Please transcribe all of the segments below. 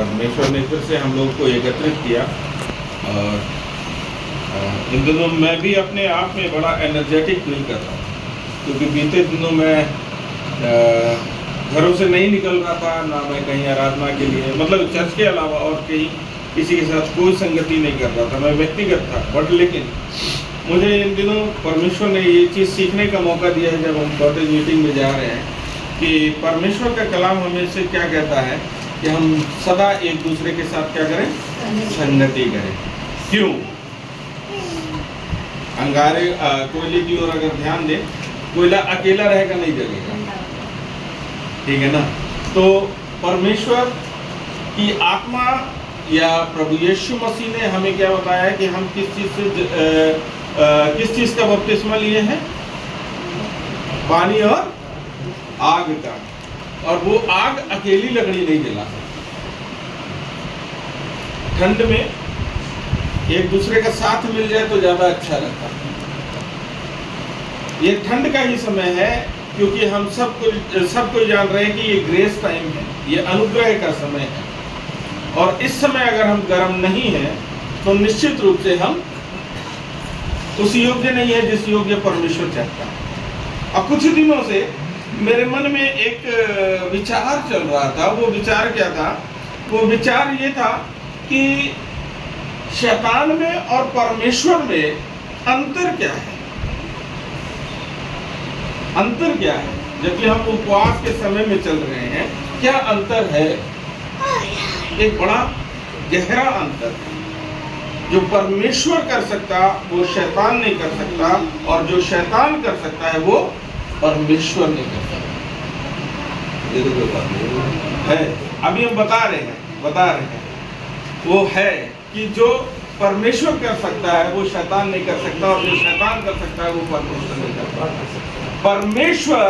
परमेश्वर ने फिर से हम लोग को एकत्रित किया। और इन दिनों मैं भी अपने आप में बड़ा एनर्जेटिक फील कर रहा हूँ, क्योंकि बीते दिनों मैं घरों से नहीं निकल रहा था, ना मैं कहीं आराधना के लिए, मतलब चर्च के अलावा और कहीं किसी के साथ कोई संगति नहीं कर रहा था, मैं व्यक्तिगत था। बट लेकिन मुझे इन दिनों परमेश्वर ने ये चीज़ सीखने का मौका दिया है, जब हम कॉटेज मीटिंग में जा रहे हैं, कि परमेश्वर का कलाम हमें से क्या कहता है कि हम सदा एक दूसरे के साथ क्या करें, संगति करें। क्यों? अंगारे कोयले की ओर अगर ध्यान दें, कोयला अकेला रहेगा नहीं जलेगा, ठीक है ना। तो परमेश्वर की आत्मा या प्रभु यीशु मसीह ने हमें क्या बताया है कि हम किस चीज़ का बपतिस्मा लिए हैं, पानी और आग का। और वो आग अकेली लकड़ी नहीं जला सकती, ठंड में एक दूसरे का साथ मिल जाए तो ज्यादा अच्छा रहता है। ये ठंड का ही समय है, क्योंकि हम सबको जान रहे हैं कि ये ग्रेस टाइम है, ये अनुग्रह का समय है। और इस समय अगर हम गर्म नहीं हैं तो निश्चित रूप से हम उस योग्य नहीं है जिस योग्य परमेश्वर चाहता है। और कुछ दिनों से मेरे मन में एक विचार चल रहा था। वो विचार क्या था? वो विचार ये था कि शैतान में और परमेश्वर में अंतर क्या है। अंतर क्या है? जबकि हम उपवास के समय में चल रहे हैं, क्या अंतर है? एक बड़ा गहरा अंतर है। जो परमेश्वर कर सकता वो शैतान नहीं कर सकता, और जो शैतान कर सकता है वो परमेश्वर नहीं कर सकता। ये तो कोई बात नहीं है, अभी हम बता रहे हैं वो है कि जो परमेश्वर कर सकता है वो शैतान नहीं कर सकता, और जो शैतान कर सकता है वो परमेश्वर नहीं कर सकता। परमेश्वर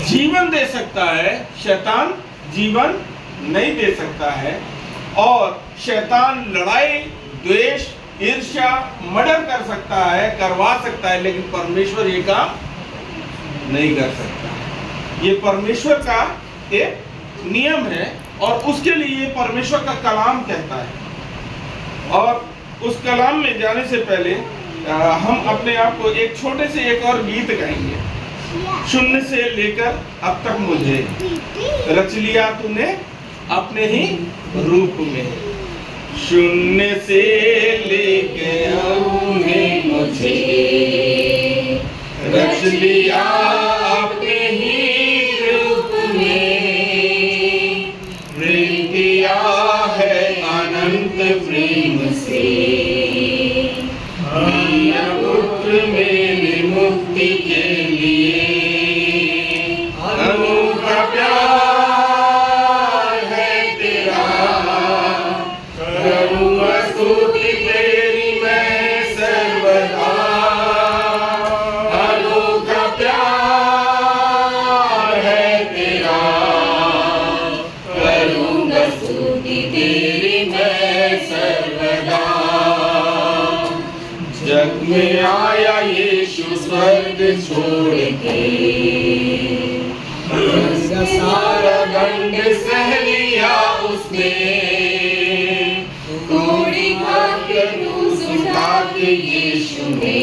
जीवन दे सकता है, शैतान जीवन नहीं दे सकता है। और शैतान लड़ाई, द्वेष, ईर्ष्या, मर्डर कर सकता है, करवा सकता है, लेकिन परमेश्वर ये काम नहीं कर सकता। ये परमेश्वर का एक नियम है, और उसके लिए परमेश्वर का कलाम कहता है। और उस कलाम में जाने से पहले हम अपने आप को एक छोटे से एक और गीत गाएंगे। शून्य से लेकर अब तक मुझे रच लिया तूने अपने ही रूप में। शून्य से लेकर तूने मुझे रच लिया अपने ही रूप में। प्रेम किया है अनंत प्रेम से, दिया पुत्र मेरी मुक्ति के लिए। अनूठा प्यार है तेरा, करूँगा स्तुति तेरी मैं सर्वदा। अनूठा प्यार है तेरा, करूँगा स्तुति तेरी मैं सर्वदा। जग में आया यीशु स्वर्ग छोड़ के, सारा दंड सह लिया उसने। कोड़ी खाके क्रूस उठा के यीशु ने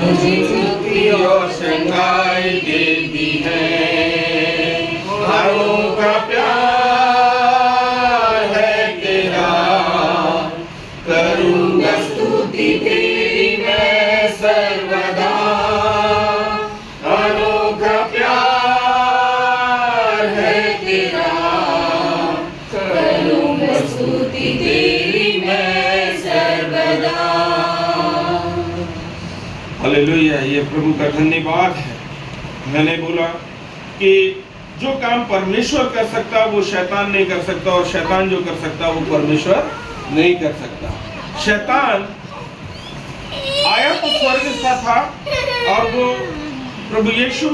मुझे मुक्ति और शंगाई दे दी है। अनोखा प्यार है तेरा, करूँगा स्तुति तेरी मैं सर्वदा। अनोखा प्यार है तेरा, करूँगा स्तुति तेरी मैं सर्वदा। हालेलुया, ये प्रभु का धन्यवाद है। मैंने बोला कि जो काम परमेश्वर कर सकता वो शैतान नहीं कर सकता, और शैतान जो कर सकता वो परमेश्वर नहीं कर सकता। शैतान आया तो स्वर्ग से था, और वो प्रभु यीशु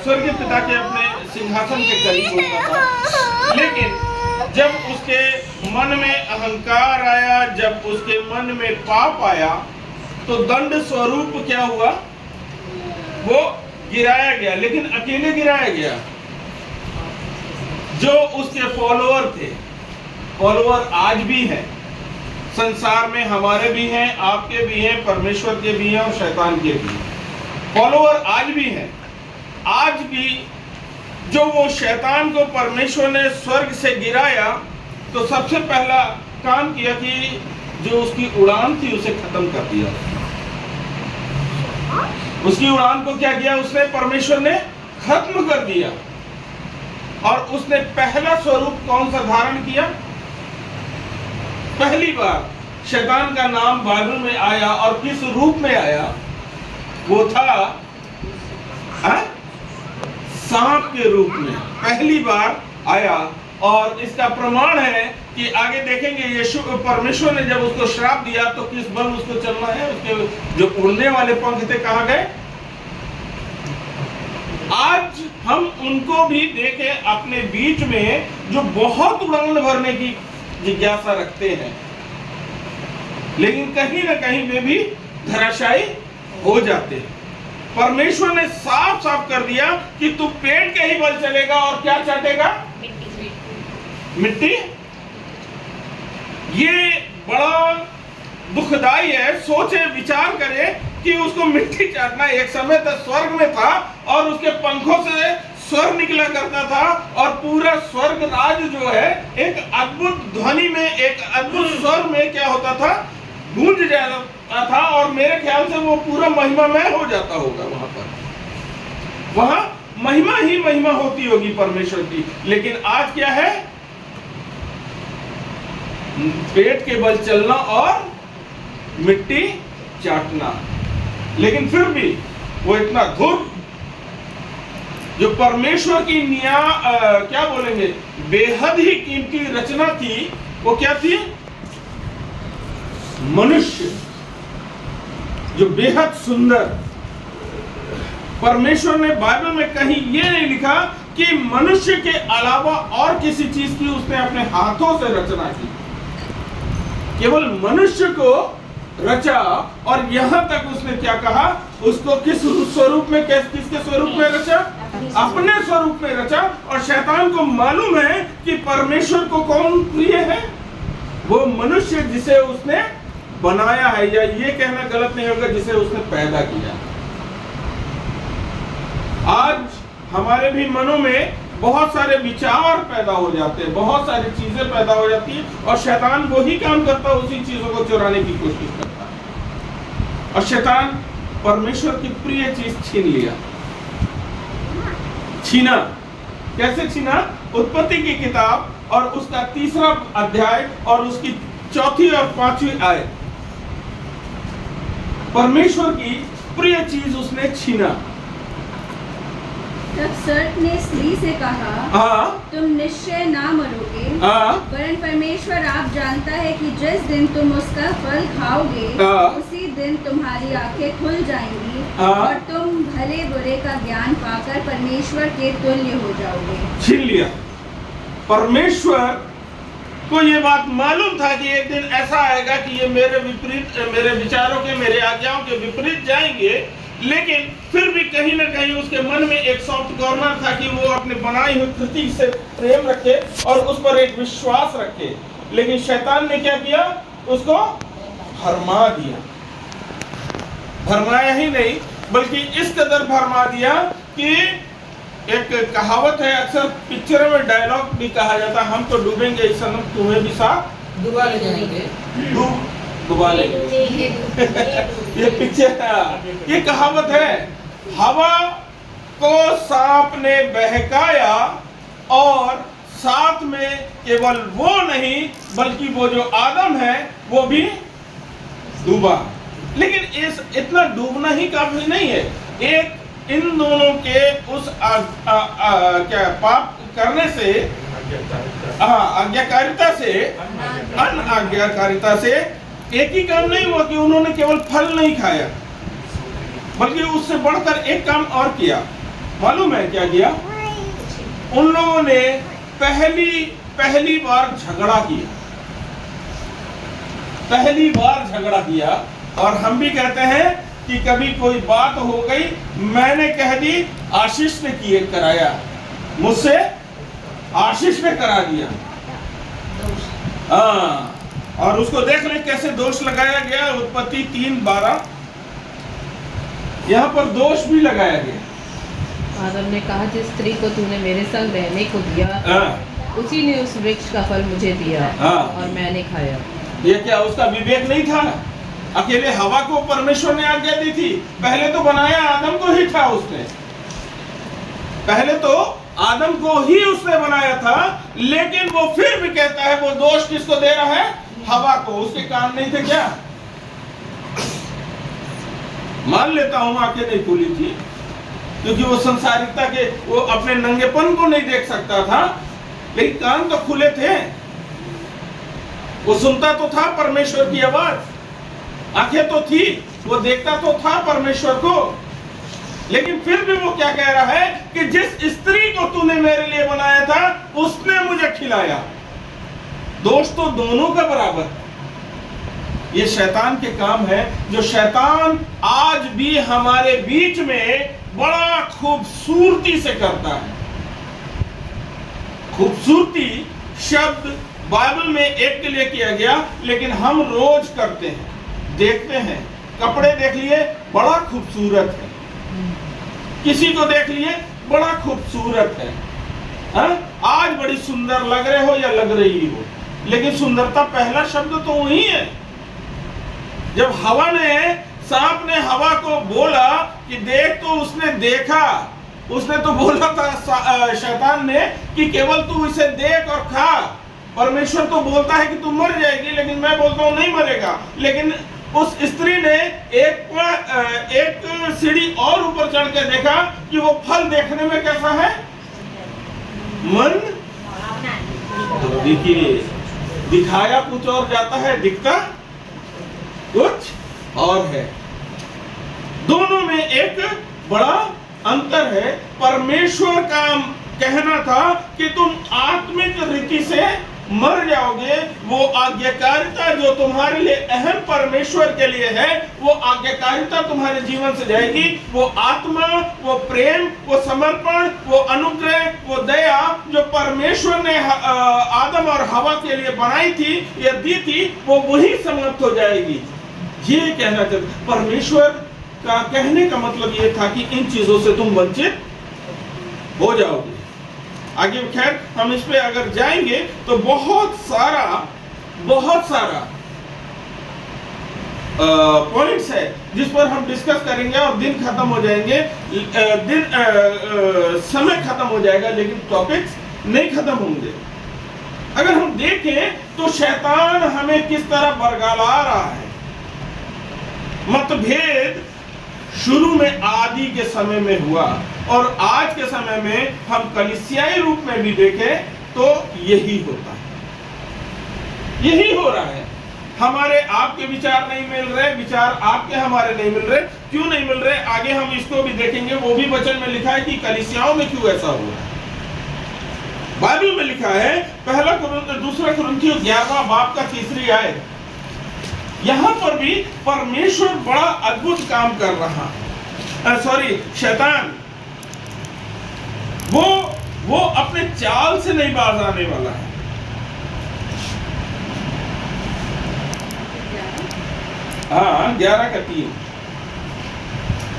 स्वर्गीय पिता के अपने सिंहासन के करीब होता था। लेकिन जब उसके मन में अहंकार आया, जब उसके मन में पाप आया, तो दंड स्वरूप क्या हुआ? वो गिराया गया, लेकिन अकेले गिराया गया। जो उसके फॉलोअर थे, फॉलोअर आज भी हैं संसार में, हमारे भी हैं, आपके भी हैं, परमेश्वर के भी हैं और शैतान के भी हैं। फॉलोअर आज भी हैं। आज भी जो वो शैतान को परमेश्वर ने स्वर्ग से गिराया तो सबसे पहला काम किया कि जो उसकी उड़ान थी उसे खत्म कर दिया। उसकी उड़ान को क्या किया उसने? परमेश्वर ने खत्म कर दिया। और उसने पहला स्वरूप कौन सा धारण किया? पहली बार शैतान का नाम बाइबल में आया और किस रूप में आया? वो था सांप के रूप में पहली बार आया। और इसका प्रमाण है कि आगे देखेंगे यीशु परमेश्वर ने जब उसको श्राप दिया तो किस बल उसको चलना है, उसके जो उड़ने वाले पंख थे कहां गए? आज हम उनको भी देखें अपने बीच में जो बहुत उड़ान भरने की जिज्ञासा रखते हैं, लेकिन कहीं ना कहीं वे भी धराशायी हो जाते हैं। परमेश्वर ने साफ साफ कर दिया कि तू पेड़ के ही बल चलेगा और क्या चाटेगा? मिट्टी। ये बड़ा दुखदाई है। सोचे विचार करे कि उसको मिट्टी चाटना। एक समय तक स्वर्ग में था और उसके पंखों से स्वर निकला करता था और पूरा स्वर्ग राज जो है एक अद्भुत ध्वनि में, एक अद्भुत स्वर में क्या होता था? गूंज जाता था। और मेरे ख्याल से वो पूरा महिमामय हो जाता होगा। वहां पर वहां महिमा ही महिमा होती होगी परमेश्वर की। लेकिन आज क्या है? पेट के बल चलना और मिट्टी चाटना। लेकिन फिर भी वो इतना धुर जो परमेश्वर की क्या बोलेंगे, बेहद ही कीमती रचना थी, वो क्या थी? मनुष्य, जो बेहद सुंदर। परमेश्वर ने बाइबल में कहीं ये नहीं लिखा कि मनुष्य के अलावा और किसी चीज की उसने अपने हाथों से रचना की। केवल मनुष्य को रचा। और यहां तक उसने क्या कहा? उसको किस स्वरूप में, किसके स्वरूप में रचा? अपने स्वरूप में रचा। और शैतान को मालूम है कि परमेश्वर को कौन प्रिय है? वो मनुष्य जिसे उसने बनाया है, या ये कहना गलत नहीं होगा जिसे उसने पैदा किया। आज हमारे भी मनों में बहुत सारे विचार पैदा हो जाते हैं, बहुत सारी चीजें पैदा हो जाती है और शैतान वही काम करता है, उसी चीजों को चुराने की कोशिश करता है। और शैतान परमेश्वर की प्रिय चीज छीन लिया। छीना कैसे छीना? उत्पत्ति की किताब और उसका 3रा अध्याय और उसकी 4थी और 5वीं आयत। परमेश्वर की प्रिय चीज उसने छीना। तब सर्प ने स्त्री से कहा, तुम निश्चय ना मरोगे, वरन परमेश्वर आप जानता है कि जिस दिन तुम उसका फल खाओगे उसी दिन तुम्हारी आंखें खुल जाएंगी और तुम भले बुरे का ज्ञान पाकर परमेश्वर के तुल्य हो जाओगे। छीन लिया। परमेश्वर को ये बात मालूम था कि एक दिन ऐसा आएगा कि ये मेरे विपरीत, मेरे विचारों के, मेरे आज्ञाओं के विपरीत जाएंगे। लेकिन फिर भी कहीं ना कहीं उसके मन में एक सॉफ्ट कॉर्नर था कि वो अपने बनाई हुई कृति से प्रेम रखे और उस पर एक विश्वास रखे। लेकिन शैतान ने क्या किया? उसको भरमा दिया। भरमाया ही नहीं बल्कि इस कदर भरमा दिया कि एक कहावत है, अक्सर पिक्चरों में डायलॉग भी कहा जाता, हम तो डूबेंगे इस सनम, तुम्हें भी साथ डुबा ले जाएंगे। डुबा ले। ये पिक्चर, ये कहावत है। हवा को सांप ने बहकाया और साथ में केवल वो नहीं बल्कि वो जो आदम है वो भी डूबा। लेकिन इस इतना डूबना ही काफी नहीं है। एक इन दोनों के उस क्या पाप करने से, आज्ञाकारिता से, अनाज्ञाकारिता से एक ही काम नहीं हुआ कि उन्होंने केवल फल नहीं खाया, बल्कि उससे बढ़कर एक काम और किया। मालूम है क्या किया? उन लोगों ने पहली बार झगड़ा किया। पहली बार झगड़ा किया। और हम भी कहते हैं कि कभी कोई बात हो गई, मैंने कह दी, आशीष ने किए कराया, मुझसे आशीष ने करा दिया। हाँ, और उसको देख ले कैसे दोष लगाया गया। उत्पत्ति 3:12 यहाँ पर दोष भी लगाया गया। आदम ने कहा, जिस स्त्री को तूने मेरे संग रहने को दिया, उसी ने उस वृक्ष का फल मुझे दिया और मैंने खाया। ये क्या उसका विवेक नहीं था? अकेले हवा को परमेश्वर ने आज्ञा दी थी? पहले तो बनाया आदम को ही था उसने, पहले तो आदम को ही उसने बनाया था, लेकिन वो फिर भी कहता है, वो दोष किसको दे रहा है? हवा को। उसके कान नहीं थे क्या? मान लेता हूं आंखें नहीं खुली थी, क्योंकि वो संसारिकता के, वो अपने नंगेपन को नहीं देख सकता था, लेकिन कान तो खुले थे। वो सुनता तो था परमेश्वर की आवाज, आंखें तो थी, वो देखता तो था परमेश्वर को, लेकिन फिर भी वो क्या कह रहा है कि जिस स्त्री को तूने मेरे लिए बनाया था, उसने मुझे खिलाया। दोष तो दोनों का बराबर। ये शैतान के काम है, जो शैतान आज भी हमारे बीच में बड़ा खूबसूरती से करता है। खूबसूरती शब्द बाइबल में एक के लिए किया गया, लेकिन हम रोज करते हैं, देखते हैं। कपड़े देख लिए, बड़ा खूबसूरत है। किसी को देख लिए, बड़ा खूबसूरत है। आज बड़ी सुंदर लग रहे हो या लग रही हो, लेकिन सुंदरता पहला शब्द तो वही है। जब हवा ने, सांप ने हवा को बोला कि देख, तो उसने देखा, उसने तो बोला था शैतान ने कि केवल तू इसे देख और खा। परमेश्वर तो बोलता है कि तू मर जाएगी, लेकिन मैं बोलता हूं नहीं मरेगा। लेकिन उस स्त्री ने एक सीढ़ी और ऊपर चढ़ के देखा कि वो फल देखने में कैसा है? मन, तो देखिए, दिखाया कुछ और जाता है, दिखता कुछ और है। दोनों में एक बड़ा अंतर है। परमेश्वर का कहना था कि तुम आत्मिक रीति से मर जाओगे। वो आज्ञाकारिता जो तुम्हारे लिए अहम परमेश्वर के लिए है, वो आज्ञाकारिता तुम्हारे जीवन से जाएगी। वो आत्मा, वो प्रेम, वो समर्पण, वो अनुग्रह, वो दया जो परमेश्वर ने आदम और हवा के लिए बनाई थी या दी थी, वो वही समाप्त हो जाएगी। ये कहना चाहते, परमेश्वर का कहने का मतलब ये था कि इन चीजों से तुम वंचित हो जाओगे। आगे खैर हम इस पे अगर जाएंगे तो बहुत सारा पॉइंट्स है जिस पर हम डिस्कस करेंगे और दिन खत्म हो जाएंगे, समय खत्म हो जाएगा, लेकिन टॉपिक्स नहीं खत्म होंगे। अगर हम देखें तो शैतान हमें किस तरह बरगला रहा है। मतभेद शुरू में आदि के समय में हुआ, और आज के समय में हम कलीसियाई रूप में भी देखें तो यही होता है, यही हो रहा है। हमारे आपके विचार नहीं मिल रहे, विचार आपके हमारे नहीं मिल रहे। क्यों नहीं मिल रहे, आगे हम इसको भी देखेंगे। वो भी वचन में लिखा है कि कलीसियाओं में क्यों ऐसा हुआ है। बाइबल में लिखा है, दूसरा कुरिन्थियों 11वां बाब का 3री आयत, यहां पर भी परमेश्वर बड़ा अद्भुत काम कर रहा है। शैतान वो अपने चाल से नहीं बाज आने वाला है। हाँ, 11 का 3।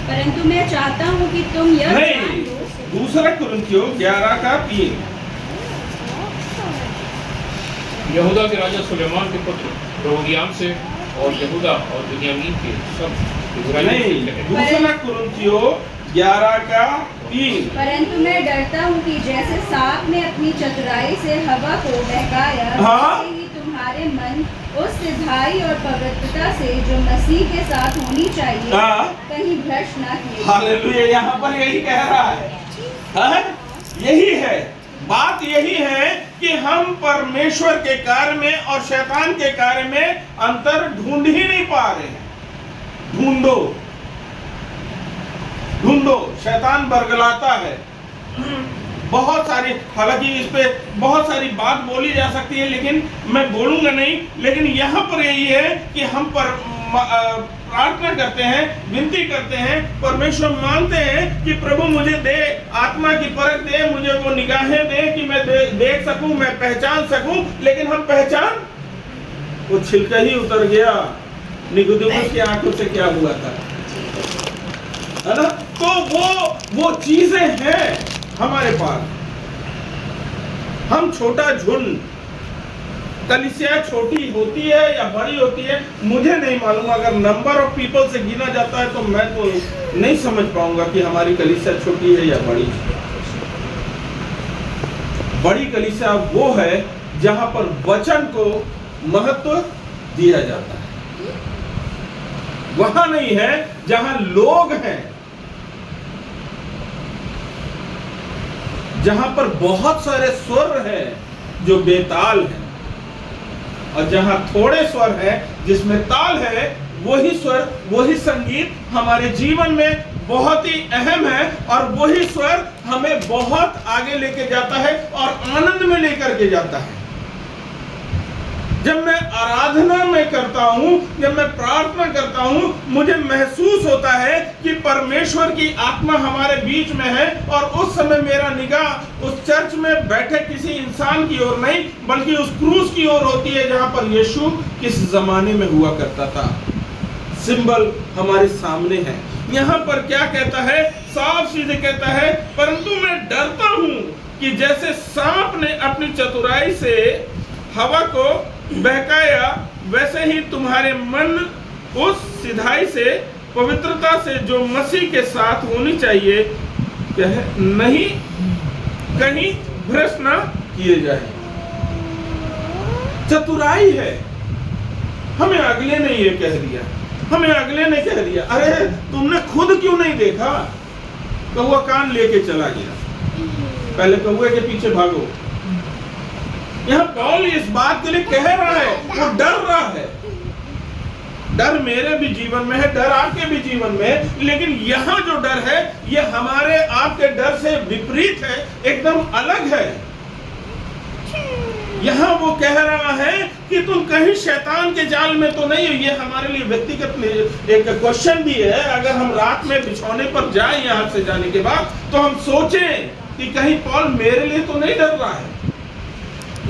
परंतु मैं चाहता हूँ कि तुम यह नहीं, दूसरा कुरिन्थियों 11 का 3। यहूदा के राजा सुलेमान के पुत्र रोहग्याम से और यहूदा और बिन्यामीन के सब इस्राएली नहीं, दूसरा कुरिन्थियों 11 का 3। परंतु मैं डरता हूँ कि जैसे सांप ने अपनी चतुराई से हवा को बहकाया, हाँ? वैसे ही तुम्हारे मन उस सिधाई और पवित्रता से जो मसीह के साथ होनी चाहिए, हाँ? कहीं भ्रष्ट ना किए। हालेलुया, यहाँ पर यही कह रहा है, हाँ? यही है बात, यही है कि हम परमेश्वर के कार्य में और शैतान के कार्य में अंतर ढूंढ ही नहीं पा रहे हैं। ढूंढो, शैतान बरगलाता है। बहुत सारी, हालांकि इस पे बहुत सारी बात बोली जा सकती है, लेकिन मैं बोलूंगा नहीं। लेकिन यहाँ पर यही है कि हम पर प्रार्थना करते हैं, विनती करते हैं, परमेश्वर मांगते हैं कि प्रभु मुझे दे, आत्मा की परख दे, मुझे वो निगाहें दे कि मैं देख सकूं, मैं पहचान सकूं। लेकिन हम पहचान, वो छिलका ही उतर गया। निकोदेमुस की आंखों से क्या हुआ था, है ना? तो वो चीजें हैं हमारे पास। हम छोटा झुंड, कलीसिया छोटी होती है या बड़ी होती है मुझे नहीं मालूम। अगर नंबर ऑफ पीपल से गिना जाता है तो मैं तो नहीं समझ पाऊंगा कि हमारी कलीसिया छोटी है या बड़ी। बड़ी कलीसिया वो है जहां पर वचन को महत्व दिया जाता है, वहां नहीं है जहां लोग हैं, जहां पर बहुत सारे स्वर हैं जो बेताल हैं, और जहां थोड़े स्वर हैं जिसमें ताल है, वही स्वर, वही संगीत हमारे जीवन में बहुत ही अहम है, और वही स्वर हमें बहुत आगे लेके जाता है और आनंद में लेकर के जाता है। जब मैं आराधना में करता हूं, जब मैं प्रार्थना करता हूं, मुझे महसूस होता है कि परमेश्वर की आत्मा हमारे बीच में है, और उस समय मेरा निगाह उस चर्च में बैठे किसी इंसान की ओर नहीं, बल्कि उस क्रूस की ओर होती है जहां पर यीशु किस जमाने में हुआ करता था। सिंबल हमारे सामने है। यहाँ पर क्या कहता है, साफ सीधे कहता है, परंतु मैं डरता हूं कि जैसे सांप ने अपनी चतुराई से हवा को बहकाया, वैसे ही तुम्हारे मन उस सिधाई से, पवित्रता से जो मसीह के साथ होनी चाहिए, नहीं कहीं भ्रष्ट ना किए जाए। चतुराई है। हमें अगले ने ये कह दिया, हमें अगले ने कह दिया, अरे तुमने खुद क्यों नहीं देखा? कौवा कान लेके चला गया, पहले कौवे के पीछे भागो। यहाँ पौल इस बात के लिए कह रहा है, वो डर रहा है। डर मेरे भी जीवन में है, डर आपके भी जीवन में है, लेकिन यहाँ जो डर है ये हमारे आपके डर से विपरीत है, एकदम अलग है। यहाँ वो कह रहा है कि तुम कहीं शैतान के जाल में तो नहीं हो। ये हमारे लिए व्यक्तिगत एक क्वेश्चन भी है। अगर हम रात में बिछौने पर जाएं यहाँ से जाने के बाद, तो हम सोचें कि कहीं पौल मेरे लिए तो नहीं डर रहा है,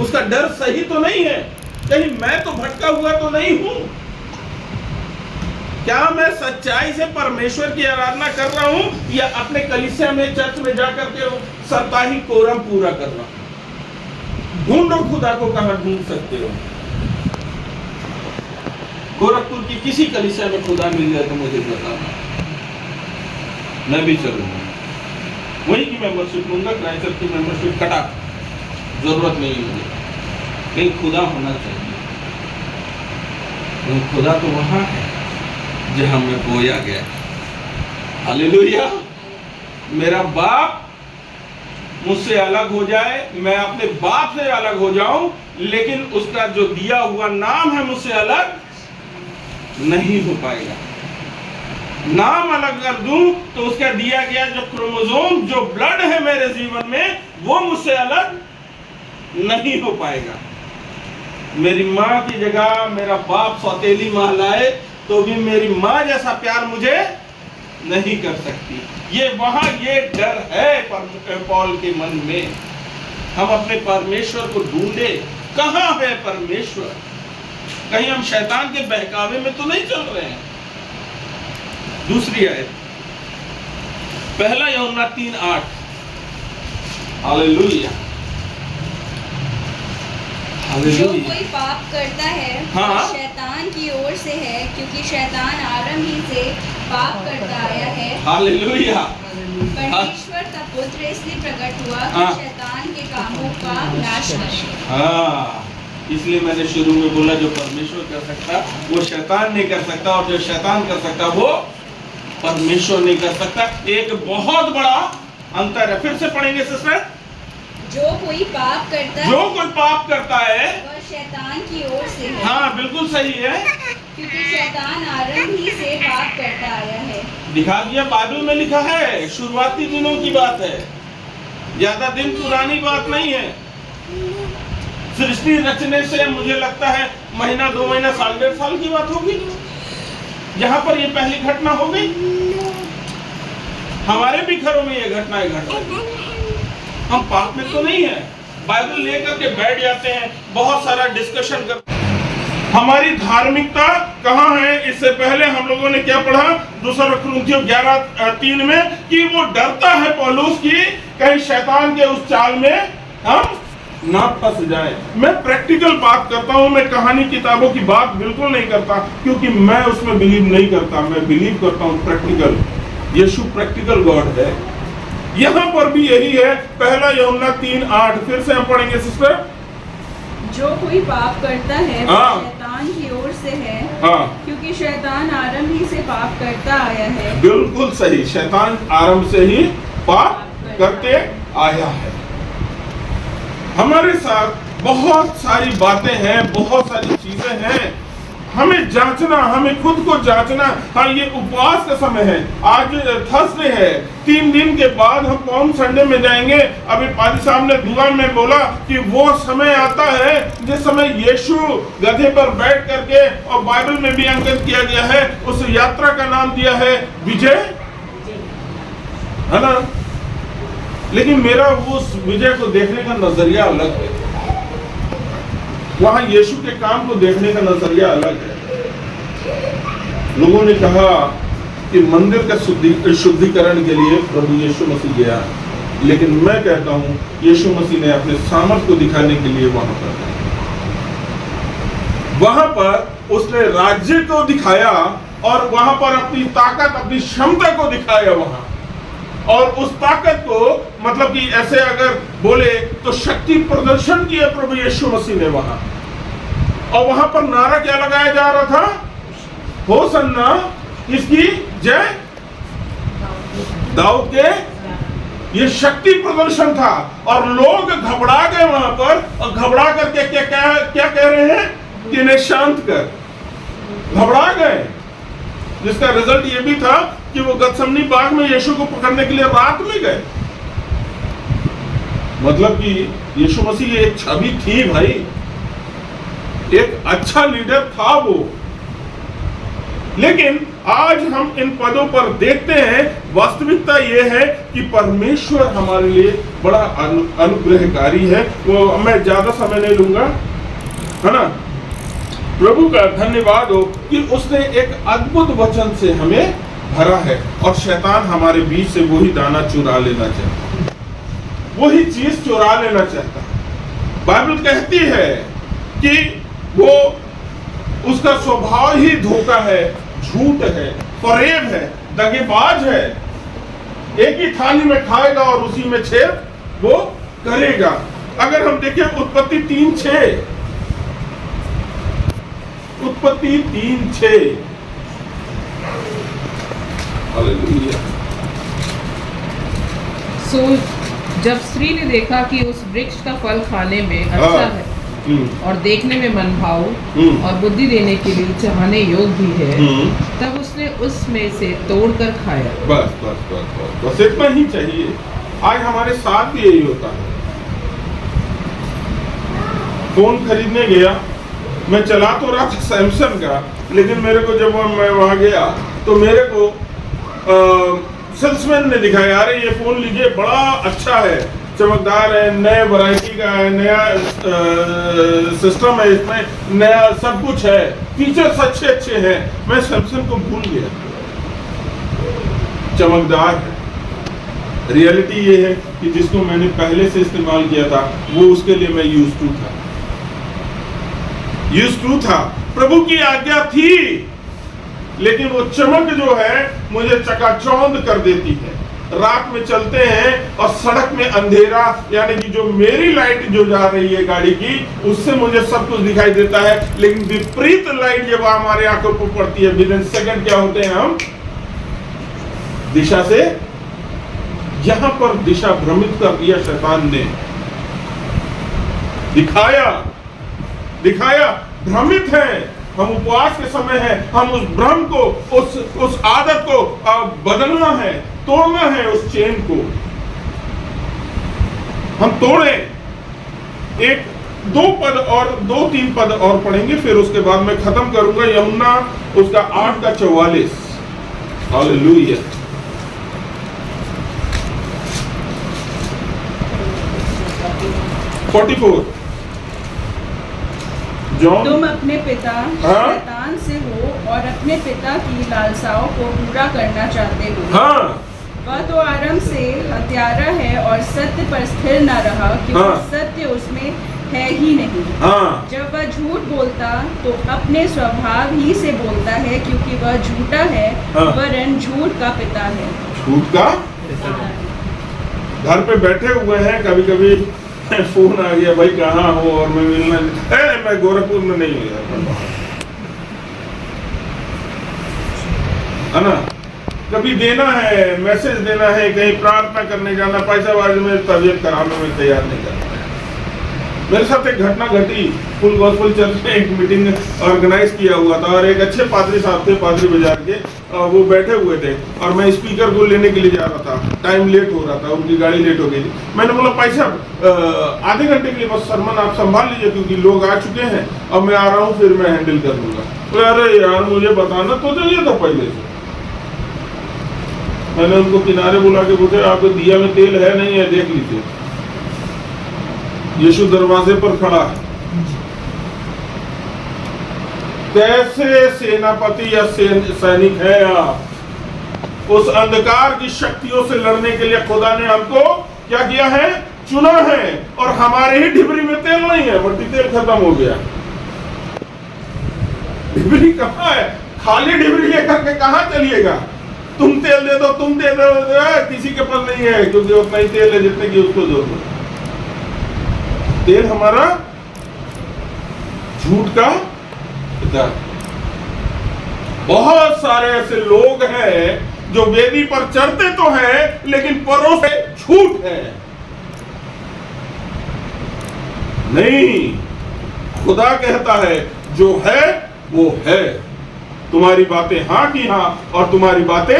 उसका डर सही तो नहीं है, कहीं मैं तो भटका हुआ तो नहीं हूं। क्या मैं सच्चाई से परमेश्वर की आराधना कर रहा हूं, या अपने कलीसिया में, चर्च में जाकर के साप्ताहिक कोरम पूरा कर रहा हूं? ढूंढो खुदा को, कहां ढूंढ सकते हो? गोरखपुर की किसी कलीसिया में खुदा मिल जाए तो मुझे बताना, मैं भी चलूंगा। वही की मेंबरशिप लूंगा, क्राइस्ट की मेंबरशिप कटा, जरूरत नहीं है मुझे। लेकिन खुदा होना चाहिए। खुदा तो वहां है जहां मैं बोया गया। हालेलुया। मेरा बाप मुझसे अलग हो जाए, मैं अपने बाप से अलग हो जाऊं, लेकिन उसका जो दिया हुआ नाम है मुझसे अलग नहीं हो पाएगा। नाम अलग कर दूं तो उसका दिया गया जो क्रोमोसोम, जो ब्लड है मेरे जीवन में, वो मुझसे अलग नहीं हो पाएगा। मेरी माँ की जगह मेरा बाप सौतेली माँ लाए तो भी मेरी माँ जैसा प्यार मुझे नहीं कर सकती। ये वहां ये डर है पौल के मन में। हम अपने परमेश्वर को ढूंढे, कहां है परमेश्वर? कहीं हम शैतान के बहकावे में तो नहीं चल रहे हैं। दूसरी आयत, पहला यूहन्ना 3:8। हालेलुया। जो कोई पाप करता है, हाँ? शैतान की ओर से है, क्योंकि शैतान आरंभ ही से पाप करता आया है। हालेलुया। परमेश्वर का पुत्र इसलिए प्रकट हुआ कि हाँ? शैतान के कामों का नाश करे। हाँ, इसलिए मैंने शुरू में बोला जो परमेश्वर कर सकता वो शैतान नहीं कर सकता, और जो शैतान कर सकता वो परमेश्वर नहीं कर सकता। एक बहुत बड़ा अंतर है। फिर से पढ़ेंगे सिस्टर। जो कोई पाप करता है, जो कोई पाप करता है वह शैतान की ओर से है। हाँ, बिल्कुल सही है, क्योंकि शैतान आरंभ ही से पाप करता आया है। दिखा दिया, बाइबल में लिखा है, शुरुआती दिनों की बात है, ज्यादा दिन पुरानी बात नहीं है। सृष्टि रचने से मुझे लगता है महीना, 2 महीना, साल, 1.5 साल की बात होगी। यहाँ पर ये पहली घटना हो गई। हमारे भी घरों में ये घटनाएं घट रही। हम पाप में तो नहीं है, बाइबल लेकर के बैठ जाते हैं, बहुत सारा डिस्कशन करते हैं। हमारी धार्मिकता कहाँ है? इससे पहले हम लोगों ने क्या पढ़ा 2 कुरिन्थियों 11:3 में कि वो डरता है पौलुस की कहीं शैतान के उस चाल में हम ना फंस जाए। मैं प्रैक्टिकल बात करता हूं, मैं कहानी किताबों की बात बिल्कुल नहीं करता, क्योंकि मैं उसमें बिलीव नहीं करता। मैं बिलीव करता हूं प्रैक्टिकल। यीशु प्रैक्टिकल गॉड है। यहां पर भी यही है, 1 यूहन्ना 3:8 फिर से हम पढ़ेंगे सिस्टर। जो कोई पाप करता है वो शैतान की ओर से है, क्योंकि शैतान आरंभ ही से पाप करता आया है। बिल्कुल सही, शैतान आरंभ से ही पाप करते आया है। हमारे साथ बहुत सारी बातें हैं, बहुत सारी चीजें हैं। हमें जांचना, हमें खुद को जांचना। हाँ, ये उपवास का समय है, आज थर्सडे है, 3 दिन के बाद हम पाम संडे में जाएंगे। अभी पादी साहब ने दुआ में बोला कि वो समय आता है जिस समय यीशु गधे पर बैठ करके, और बाइबल में भी अंकित किया गया है, उस यात्रा का नाम दिया है विजय, है ना। लेकिन मेरा उस विजय को देखने का नजरिया अलग है, वहां यीशु के काम को देखने का नजरिया अलग है। लोगों ने कहा कि मंदिर का शुद्धिकरण के लिए प्रभु यीशु मसीह गया, लेकिन मैं कहता हूं यीशु मसीह ने अपने सामर्थ को दिखाने के लिए वहां पर उसने राज्य को दिखाया, और वहां पर अपनी ताकत, अपनी क्षमता को दिखाया वहां। और उस ताकत को, मतलब कि ऐसे अगर बोले तो शक्ति प्रदर्शन किया प्रभु यीशु मसीह ने वहां। और वहां पर नारा क्या लगाया जा रहा था? होसन्ना, इसकी जय, दाऊद के। ये शक्ति प्रदर्शन था, और लोग घबरा गए वहां पर, और घबरा करके क्या कह रहे हैं कि इन्हें शांत कर। घबरा गए, जिसका रिजल्ट ये भी था कि वो गतसमनी बाग में यीशु को पकड़ने के लिए रात में गए। मतलब कि यीशु मसीह एक छवि थी भाई, एक अच्छा लीडर था वो। लेकिन आज हम इन पदों पर देखते हैं, वास्तविकता ये है कि परमेश्वर हमारे लिए बड़ा अनुग्रहकारी है। वो मैं ज्यादा समय नहीं लूंगा, है ना। प्रभु का धन्यवाद हो कि उसने एक अद्भुत वचन से हमें भरा है, और शैतान हमारे बीच से वही दाना चुरा लेना चाहता है, वही चीज चुरा लेना चाहता है। बाइबल कहती है कि वो, उसका स्वभाव ही धोखा है, झूठ है, फरेब है, दगेबाज है। एक ही थाली में खाएगा और उसी में छेद वो करेगा। अगर हम देखें उत्पत्ति 3:6, उत्पत्ति 3:6, हालेलुया। सो जब स्त्री ने देखा कि उस वृक्ष का फल खाने में अच्छा है और देखने में मनभाव और बुद्धि देने के लिए चाहने योग्य भी है, तब उसने उसमें से तोड़कर खाया। बस बस बस बस बस इतना ही चाहिए। आज हमारे साथ भी यही होता है। फोन खरीदने गया, मैं चला तो रहा था सैमसंग का, लेकिन मेरे को जब मैं वहां गया तो मेरे को सेल्समैन ने दिखाया, अरे ये फोन लीजिए, बड़ा अच्छा है, चमकदार है, नए वैरायटी का है, नया सिस्टम है, इसमें नया सब कुछ है, फीचर्स अच्छे अच्छे हैं। मैं सैमसंग को भूल गया, चमकदार है। रियलिटी ये है कि जिसको मैंने पहले से इस्तेमाल किया था वो उसके लिए मैं यूज्ड टू था। प्रभु की आज्ञा थी, लेकिन वो चमक जो है मुझे चकाचौंध कर देती है। रात में चलते हैं और सड़क में अंधेरा, यानी कि जो मेरी लाइट जो जा रही है गाड़ी की, उससे मुझे सब कुछ दिखाई देता है, लेकिन विपरीत लाइट जब हमारे आंखों पर पड़ती है, विदिन सेकंड क्या होते हैं हम, दिशा से। यहां पर दिशा भ्रमित कर दिया शैतान ने, दिखाया भ्रमित है। हम उपवास के समय है, हम उस भ्रम को, उस आदत को बदलना है, तोड़ना है, उस चेन को हम तोड़ें। एक दो तीन पद और पढ़ेंगे, फिर उसके बाद मैं खत्म करूंगा। यूहन्ना उसका 8 का 44। हालेलुया। 44 जॉन। तुम अपने पिता हाँ? शैतान से हो और अपने पिता की लालसाओं को पूरा करना चाहते हो। हाँ, वह तो आरंभ से हत्यारा है और सत्य पर स्थिर न रहा, क्योंकि हाँ। सत्य उसमें है ही नहीं। हाँ, जब वह झूठ बोलता तो अपने स्वभाव ही से बोलता है, क्योंकि वह झूठा है, हाँ। वरन झूठ का पिता है। झूठ का। घर पे बैठे हुए हैं, कभी कभी फोन आ गया, भाई कहाँ हो, और मैं मिलना, मैं गोरखपुर में नहीं हूँ, है ना। कभी देना है, मैसेज देना है, कहीं प्रार्थना करने जाना, पैसा बाजी में तबीयत खराब में तैयार नहीं करता। मेरे साथ एक घटना घटी। फुल गॉस्पेल चर्च में एक मीटिंग ऑर्गेनाइज किया हुआ था और एक अच्छे पादरी साहब थे, पादरी बाजार के, वो बैठे हुए थे और मैं स्पीकर को लेने के लिए जा रहा था। टाइम लेट हो रहा था, उनकी गाड़ी लेट हो गई थी। मैंने बोला, भाई साहब आधे घंटे के लिए बस सरमन आप संभाल लीजिए, क्योंकि लोग आ चुके हैं, अब मैं आ रहा हूँ, फिर मैं हैंडल कर लूंगा। बोले, अरे यार मुझे बताना तो चाहिए था पहले से। मैंने उनको किनारे बुला के पूछा, आपके दिया में तेल है नहीं है, देख लीजिए। यीशु दरवाजे पर खड़ा है। कैसे सेनापति या सैनिक है आप? उस अंधकार की शक्तियों से लड़ने के लिए खुदा ने हमको क्या किया है? चुना है। और हमारे ही डिबरी में तेल नहीं है, बल्कि तेल खत्म हो गया। डिबरी कहाँ है? खाली डिबरी लेकर के कहाँ चलिएगा? तुम तेल दे दो, तुम दे दो, किसी के पास नहीं है, क्योंकि उतना ही तेल है जितने की उसको जरूरत। तेल हमारा झूठ का पिता। बहुत सारे ऐसे लोग हैं जो वेदी पर चढ़ते तो हैं, लेकिन परोसे झूठ है। नहीं, खुदा कहता है जो है वो है। तुम्हारी बातें हाँ की हाँ और तुम्हारी बातें,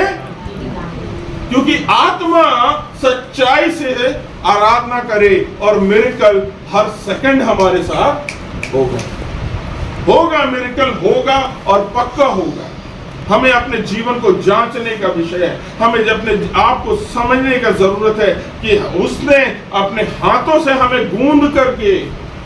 क्योंकि आत्मा सच्चाई से आराधना करे और मिरेकल हर सेकंड हमारे साथ होगा, मिरेकल होगा और पक्का होगा। हमें अपने जीवन को जांचने का विषय है। हमें अपने आप को समझने का जरूरत है कि उसने अपने हाथों से हमें गूंद करके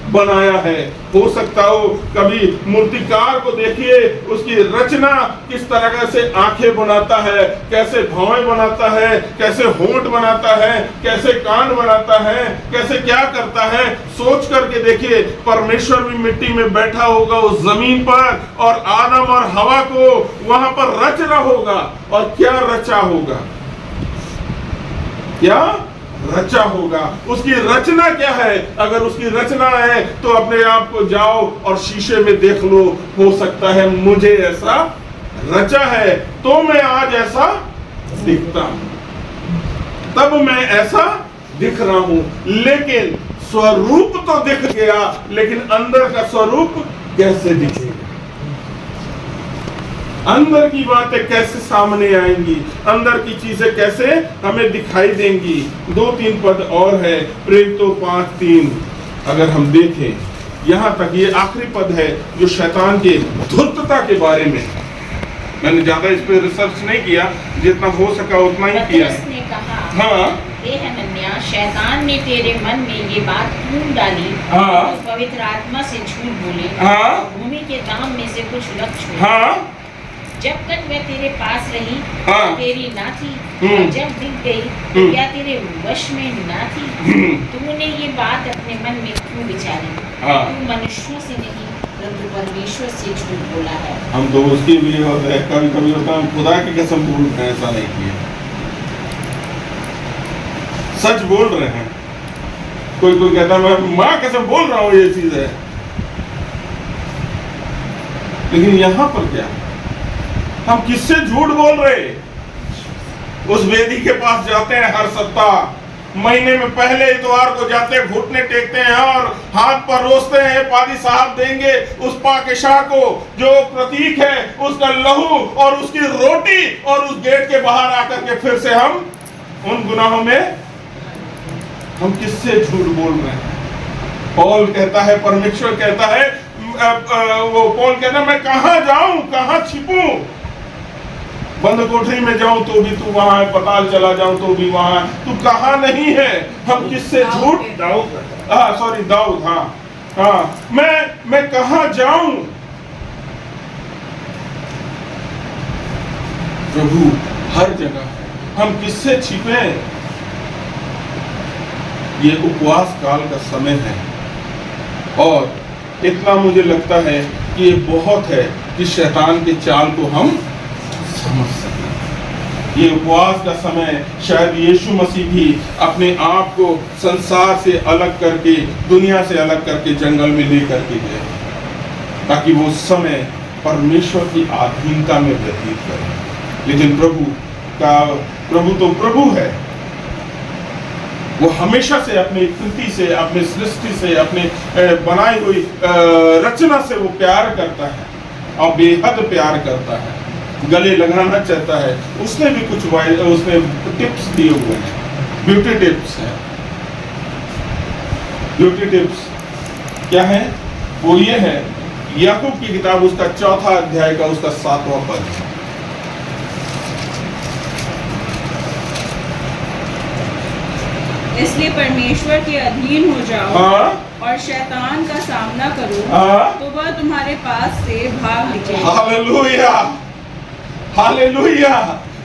बनाया है। हो सकता हो कभी मूर्तिकार को देखिए, उसकी रचना किस तरह से आंखें बनाता है, कैसे भौहें बनाता है, कैसे होंठ बनाता है, कैसे कान बनाता है, कैसे क्या करता है। सोच करके देखिए, परमेश्वर भी मिट्टी में बैठा होगा उस जमीन पर और आदम और हवा को वहां पर रच रहा होगा। और क्या रचा होगा? क्या रचा होगा? उसकी रचना क्या है? अगर उसकी रचना है तो अपने आप को जाओ और शीशे में देख लो। हो सकता है मुझे ऐसा रचा है तो मैं आज ऐसा दिखता हूं, तब मैं ऐसा दिख रहा हूं। लेकिन स्वरूप तो दिख गया, लेकिन अंदर का स्वरूप कैसे दिखेगा? अंदर की बातें कैसे सामने आएंगी? अंदर की चीजें कैसे हमें दिखाई देंगी? 2-3 पद और है, प्रेरितों 5:3। अगर हम देखें यहां तक, ये आखिरी पद है जो शैतान के धूर्तता के बारे में। मैंने ज्यादा इस पे रिसर्च नहीं किया, जितना हो सका उतना ही किया है। ने कहा, हाँ, हे हनन्याह, शैतान ने तेरे मन में ये बात क्यों डाली? हाँ, तो पवित्र आत्मा से झूठ बोले, हाँ, भूमि के दाम में से कुछ लक्ष्य, हाँ, जब तक वह तेरे पास रही हाँ, तेरी ना थी, और जब दिख गई तो क्या तेरे वश में ना थी? तूने ये बात अपने मन में क्यों विचारी? हाँ। तू मनुष्यों से नहीं परंतु परमेश्वर से झूठ बोला है। हम तो उसके लिए होते हैं, कभी कभी होता है हम खुदा की कसम बोल रहे हैं, ऐसा नहीं किया, सच बोल रहे हैं। कोई कोई कहता है मैं माँ कसम बोल रहा हूँ ये चीज है, लेकिन यहां पर क्या, हम किससे झूठ बोल रहे? उस वेदी के पास जाते हैं हर सप्ताह, महीने में पहले इतवार को जाते हैं, घुटने टेकते हैं और हाथ पर रोसते हैं, पादी साहब देंगे उस पाकेशाह को जो प्रतीक है, उसका लहू और उसकी रोटी, और उस गेट के बाहर आकर के फिर से हम उन गुनाहों में, हम किससे झूठ बोल रहे हैं? पौल कहता है, परमेश्वर कहता है, वो पौल कहता है मैं कहां जाऊं, कहां छिपूं, बंद कोठरी में जाऊं तो भी तू वहां है, पताल चला जाऊं तो भी वहां है, तू कहां नहीं है, हम किससे झूठ, दाऊद, हाँ, मैं कहां जाऊं, प्रभु हर जगह, हम किससे छिपे। ये उपवास काल का समय है और इतना मुझे लगता है कि ये बहुत है कि शैतान के चाल को हम समझ सकें। ये उपवास का समय शायद यीशु मसीह भी अपने आप को संसार से अलग करके, दुनिया से अलग करके जंगल में लेकर के गए, ताकि वो समय परमेश्वर की अधीनता में व्यतीत करे। लेकिन प्रभु तो प्रभु है, वो हमेशा से अपनी कृति से, अपनी सृष्टि से, अपने बनाई हुई रचना से वो प्यार करता है और बेहद प्यार करता है, गले लगाना चाहता है। उसने भी कुछ उसने टिप्स दिए हुए हैं, ब्यूटी टिप्स हैं। ब्यूटी टिप्स क्या है? वो ये है, याकूब की किताब उसका 4 अध्याय का उसका 7वां पद है। इसलिए परमेश्वर के अधीन हो जाओ और शैतान का सामना करो, तो वह तुम्हारे पास से भाग निकलेगा। Hallelujah, hallelujah.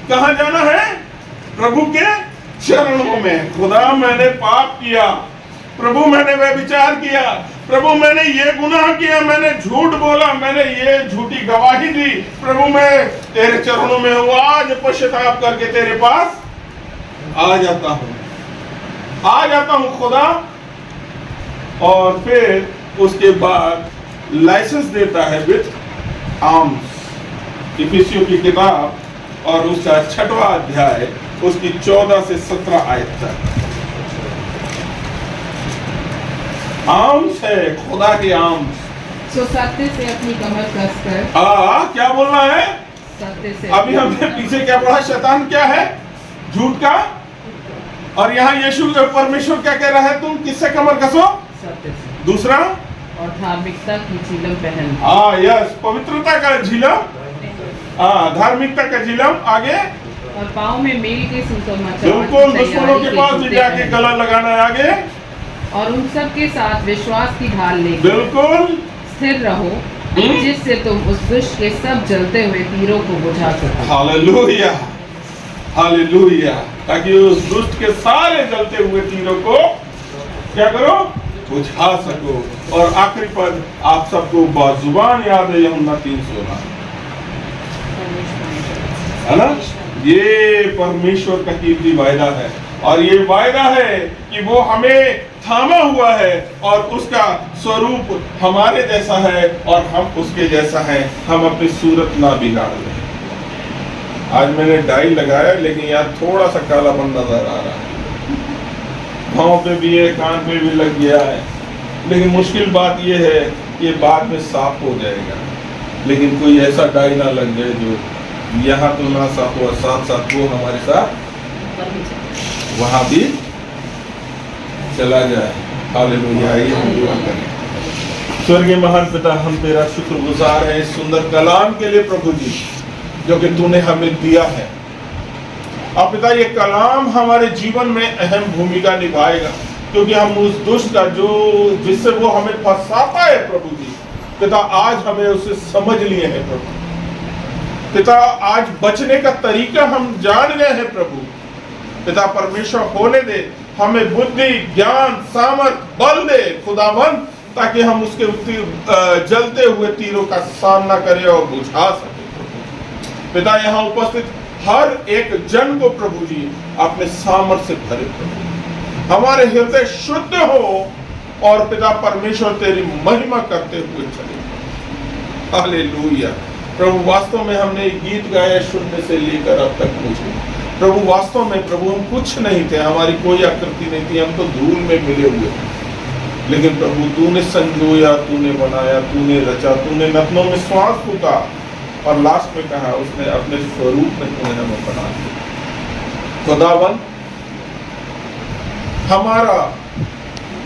कहाँ जाना है? प्रभु के चरणों में। खुदा मैंने पाप किया, प्रभु मैंने व्यभिचार किया, प्रभु मैंने ये गुनाह किया, मैंने झूठ बोला, मैंने ये झूठी गवाही दी, प्रभु मैं तेरे चरणों में हूँ, आज पश्चाताप करके तेरे पास आ जाता हूँ, आ जाता हूँ खुदा। और फिर उसके बाद लाइसेंस देता है विद आर्म्स। इफिसियों की किताब और उसका 6वां अध्याय उसकी 14 से 17 आयत तक। आर्म्स है, खुदा के आर्म्स। सो सत्य से अपनी कमर कसकर। क्या बोलना है? सत्य से। अभी हमने पीछे क्या पढ़ा? शैतान क्या है? झूठ का। और यहाँ यीशु परमेश्वर क्या कह रहा है? तुम किससे कमर कसो? सत्य से। दूसरा, और धार्मिकता की झिलम पहन। यस, पवित्रता का झिलम, धार्मिकता का झिलम। आगे, और पाँव में मेल के सुसमाचार। बिल्कुल, दुश्मनों के पास भी जाके गला लगाना है। आगे, और उन सब के साथ विश्वास की ढाल लेकर बिल्कुल स्थिर रहो, जिससे तुम उस दुष्ट के सब जलते हुए तीरों को बुझा सको। Hallelujah, hallelujah. ताकि उस दुष्ट के सारे जलते हुए तीरों को क्या करो? बुझा सको। और आखिरी पद आप सबको बाजुबान याद है, यूहन्ना 3:16, है ना? ये परमेश्वर का कीमती वायदा है, और ये वायदा है कि वो हमें थामा हुआ है और उसका स्वरूप हमारे जैसा है और हम उसके जैसा है। हम अपनी सूरत ना बिगाड़ लें। आज मैंने डाई लगाया, लेकिन यार थोड़ा सा कालापन नजर आ रहा है, पाँव पे भी है, कान पे भी लग गया है। लेकिन मुश्किल बात यह है कि ये बाद में साफ हो जाएगा, लेकिन कोई ऐसा डाई ना लग जाए जो यहाँ तो ना साफ हुआ, साथ साथ वो हमारे साथ वहां भी चला जाए। हालेलुया। आइए हम दुआ करें। स्वर्गीय महान पिता, हम तेरा शुक्रगुजार हैं इस सुंदर कलाम के लिए प्रभु जी, जो कि तूने हमें दिया है। अब पिता, ये कलाम हमारे जीवन में अहम भूमिका निभाएगा, क्योंकि हम उस दुष्ट का जिससे वो हमें फंसाता है प्रभु जी, पिता आज हमें उसे समझ लिए हैं प्रभु। पिता, आज बचने का तरीका हम जान गए हैं प्रभु। पिता परमेश्वर, होने दे हमें बुद्धि, ज्ञान, सामर्थ, बल दे खुदावन, ताकि हम उसके जलते हुए तीरों का सामना करें और बुझा सके। पिता, यहाँ उपस्थित हर एक जन को प्रभु जी अपने सामर्थ से भरे प्रभु, हमारे हृदय शुद्ध हो और पिता परमेश्वर तेरी महिमा करते हुए चले। हालेलुया। प्रभु, वास्तव में हमने गीत गाया शून्य से लेकर अब तक मुझे प्रभु, वास्तव में प्रभु हम कुछ नहीं थे, हमारी कोई आकृति नहीं थी, हम तो धूल में मिले हुए थे। लेकिन प्रभु तूने संजोया, तूने बनाया, तूने रचा, तूने नथनों में श्वास फूका और लास्ट में कहा उसने अपने स्वरूप में तूने हमें बना दिया। खुदावन, हमारा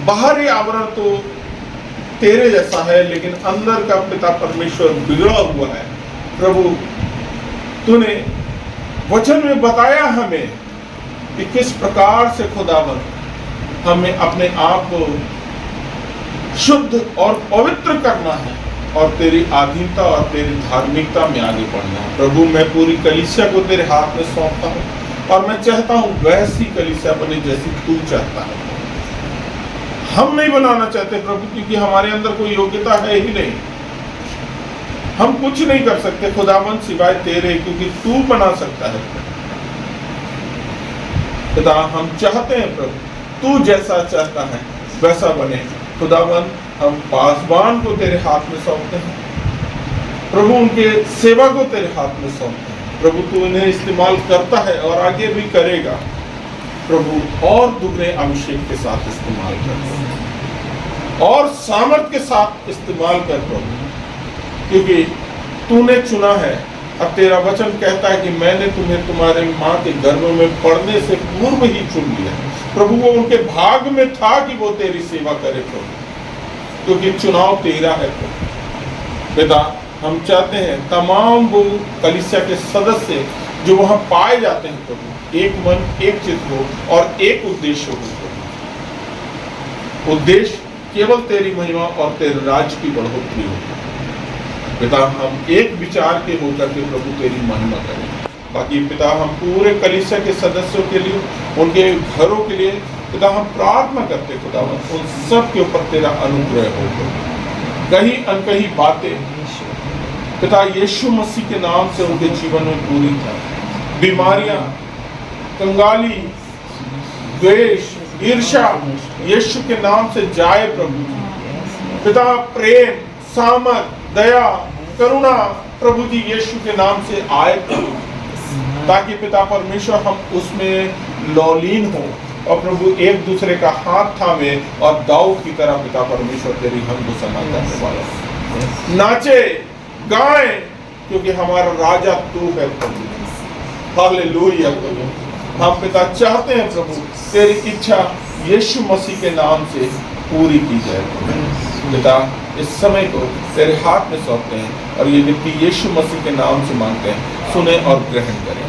बाहरी आवरण तो तेरे जैसा है, लेकिन अंदर का पिता परमेश्वर बिगड़ा हुआ है। प्रभु तूने वचन में बताया हमें कि किस प्रकार से खुदावन हमें अपने आप को शुद्ध और पवित्र करना है और तेरी अधीनता और तेरी धार्मिकता में आगे बढ़ना है। प्रभु मैं पूरी कलीसिया को तेरे हाथ में सौंपता हूँ और मैं चाहता हूँ वैसी कलीसिया बने जैसी तू चाहता है। हम नहीं बनाना चाहते प्रभु, क्योंकि हमारे अंदर कोई योग्यता है ही नहीं। हम कुछ नहीं कर सकते खुदावन सिवाय तेरे, क्योंकि तू बना सकता है। पिता हम चाहते हैं प्रभु तू जैसा चाहता है वैसा बने। खुदावन हम पासबान को तेरे हाथ में सौंपते हैं प्रभु, उनके सेवा को तेरे हाथ में सौंपते हैं प्रभु। तू इन्हें इस्तेमाल करता है और आगे भी करेगा प्रभु, और दुगने अभिषेक के साथ इस्तेमाल कर और सामर्थ के साथ इस्तेमाल कर प्रभु, क्योंकि तूने चुना है। अब तेरा वचन कहता है कि मैंने तुम्हें तुम्हारे माँ के गर्भ में पड़ने से पूर्व ही चुन लिया प्रभु। वो उनके भाग में था कि वो तेरी सेवा करे प्रभु, क्योंकि चुनाव तेरा है प्रभु। पिता हम चाहते हैं तमाम वो कलीसिया के सदस्य जो वहां पाए जाते हैं प्रभु, एक मन एक चित्त हो और एक उद्देश्य हो प्रभु। उद्देश्य केवल तेरी महिमा और तेरे राज्य की बढ़ोतरी हो पिता। हम एक विचार के होकर के प्रभु तेरी महिमा करें। बाकी पिता हम पूरे कलीसिया के सदस्यों के लिए, उनके घरों के लिए पिता हम प्रार्थना करते खुदा, उन सब के ऊपर तेरा अनुग्रह हो। कहीं अनकहीं बातें पिता यीशु मसीह के नाम से उनके जीवन में पूरी था। बीमारियां, कंगाली, द्वेष, ईर्ष्या यीशु के नाम से जाए प्रभु। पिता प्रेम, सामर्थ, दया, करुणा प्रभु जी यीशु के नाम से आए प्रभु, ताकि पिता परमेश्वर हम उसमें लौलीन हो और प्रभु एक दूसरे का हाथ थामे और दाऊद की तरह पिता परमेश्वर तेरी हम सना करने वाला नाचे गाए, क्योंकि हमारा राजा तू है प्रभु। हालेलुया प्रभु। हम पिता चाहते हैं प्रभु तेरी इच्छा यीशु मसीह के नाम से पूरी की जाए पिता। इस समय को तेरे हाथ में सौंपते हैं और ये विनती यीशु मसीह के नाम से मांगते हैं, सुने और ग्रहण करें।